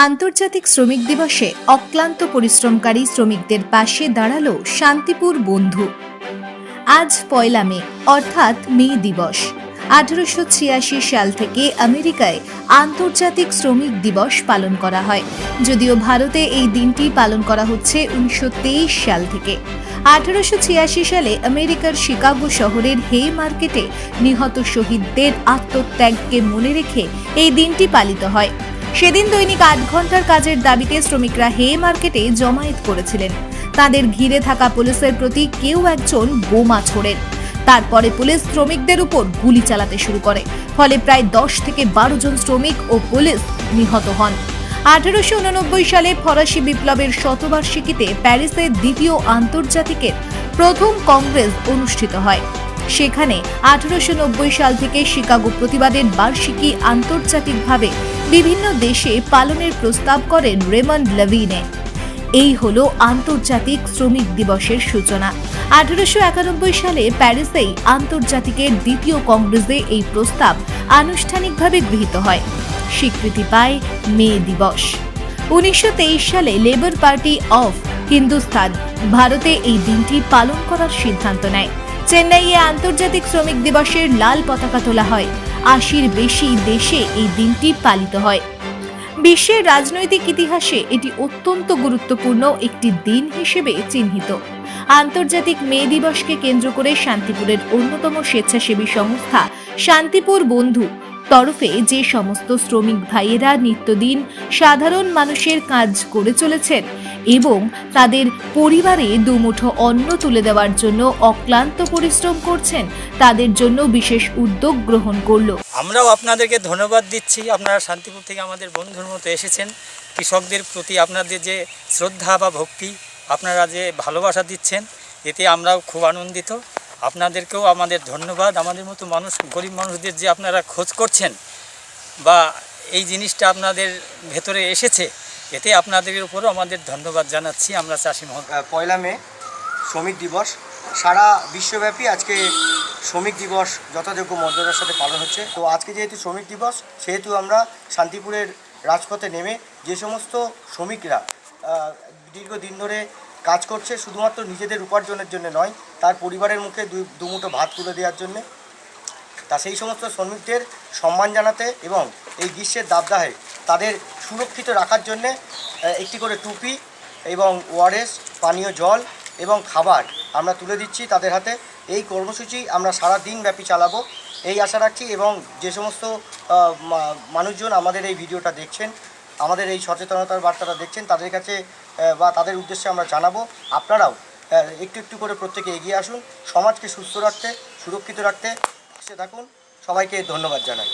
আন্তর্জাতিক শ্রমিক দিবসে অক্লান্ত পরিশ্রমকারী শ্রমিকদের পাশে দাঁড়ালো শান্তিপুর বন্ধু। আজ ১ মে অর্থাৎ মে দিবস। ১৮৮৬ সাল থেকে আমেরিকায় আন্তর্জাতিক শ্রমিক দিবস পালন করা হয়, যদিও ভারতে এই দিনটি পালন করা হচ্ছে ১৯২৩ সাল থেকে। ১৮৮৬ সালে আমেরিকার শিকাগো শহরের হে মার্কেটে নিহত শহীদদের আত্মত্যাগকে মনে রেখে এই দিনটি পালিত হয়। সেদিন দৈনিক ৮ ঘন্টার কাজের দাবিতে শ্রমিকরা হে মার্কেটে জমায়েত করেছিলেন। তাদের ঘিরে থাকা পুলিশের প্রতি কেউ একজন বোমা ছোড়েন। তারপরে পুলিশ শ্রমিকদের উপর গুলি চালাতে শুরু করে, ফলে প্রায় ১০ থেকে ১২ জন শ্রমিক ও পুলিশ নিহত হন। ১৮৮৯ সালে ফরাসি বিপ্লবের শতবার্ষিকীতে প্যারিসের দ্বিতীয় আন্তর্জাতিকের প্রথম কংগ্রেস অনুষ্ঠিত হয়। সেখানে ১৮৯০ সাল থেকে শিকাগো প্রতিবাদের বার্ষিকী আন্তর্জাতিকভাবে বিভিন্ন দেশে পালনের প্রস্তাব করেন রেমন্ড লেভিনে। এই হলো আন্তর্জাতিক শ্রমিক দিবসের সূচনা। ১৮৯১ সালে প্যারিসেই আন্তর্জাতিকের দ্বিতীয় কংগ্রেসে এই প্রস্তাব আনুষ্ঠানিকভাবে গৃহীত হয়। স্বীকৃতি পায় মে দিবস। ১৯২৩ সালে লেবার পার্টি অফ হিন্দুস্তান ভারতে এই দিনটি পালন করার সিদ্ধান্ত নেয়। চেন্নাইয়ে আন্তর্জাতিক শ্রমিক দিবসের লাল পতাকা তোলা হয়। ৮০-র বেশি দেশে এই দিনটি পালিত হয়। বিশ্বের রাজনৈতিক ইতিহাসে এটি অত্যন্ত গুরুত্বপূর্ণ একটি দিন হিসেবে চিহ্নিত। আন্তর্জাতিক মে দিবসকে কেন্দ্র করে শান্তিপুরের অন্যতম স্বেচ্ছাসেবী সংস্থা শান্তিপুর বন্ধু তরফে যে সমস্ত শ্রমিক ভাইয়েরা নিত্যদিন সাধারণ মানুষের কাজ করে চলেছেন এবং তাদের পরিবারে দুমুঠো অন্ন তুলে দেওয়ার জন্য অক্লান্ত পরিশ্রম করছেন, তাদের জন্য বিশেষ উদ্যোগ গ্রহণ করলো। আমরাও আপনাদেরকে ধন্যবাদ দিচ্ছি। আপনারা শান্তিপুর থেকে আমাদের বন্ধুর মতো এসেছেন। কৃষকদের প্রতি আপনাদের যে শ্রদ্ধা বা ভক্তি, আপনারা যে ভালোবাসা দিচ্ছেন, এতে আমরাও খুব আনন্দিত। আপনাদেরকেও আমাদের ধন্যবাদ। আমাদের মতো মানুষ, গরিব মানুষদের যে আপনারা খোঁজ করছেন বা এই জিনিসটা আপনাদের ভেতরে এসেছে, এতে আপনাদের উপরও আমাদের ধন্যবাদ জানাচ্ছি আমরা চাষি মহোদয়। ১ মে শ্রমিক দিবস সারা বিশ্বব্যাপী আজকে শ্রমিক দিবস যথাযোগ্য মর্যাদার সাথে পালন হচ্ছে। তো আজকে যেহেতু শ্রমিক দিবস, সেহেতু আমরা শান্তিপুরের রাজপথে নেমে যে সমস্ত শ্রমিকরা দীর্ঘদিন ধরে কাজ করছে, শুধুমাত্র নিজেদের উপার্জনের জন্য নয়, তার পরিবারের মুখে দুমুঠো ভাত তুলে দেওয়ার জন্যে, তা সেই সমস্ত শ্রমিকদের সম্মান জানাতে এবং এই গ্রীষ্মের দাবদাহে তাদের সুরক্ষিত রাখার জন্যে একটি করে টুপি এবং ওআরএস, পানীয় জল এবং খাবার আমরা তুলে দিচ্ছি তাদের হাতে। এই কর্মসূচি আমরা সারা দিন ব্যাপী চালাবো এই আশা রাখছি। এবং যে সমস্ত মানুষজন আমাদের এই ভিডিওটা দেখছেন, আমাদের এই সচেতনতার বার্তাটা দেখছেন, তাদের কাছে বা তাদের উদ্দেশ্যে আমরা জানাবো, আপনারাও একটু একটু করে প্রত্যেকে এগিয়ে আসুন, সমাজকে সুস্থ রাখতে, সুরক্ষিত রাখতে পাশে থাকুন। সবাইকে ধন্যবাদ জানাই।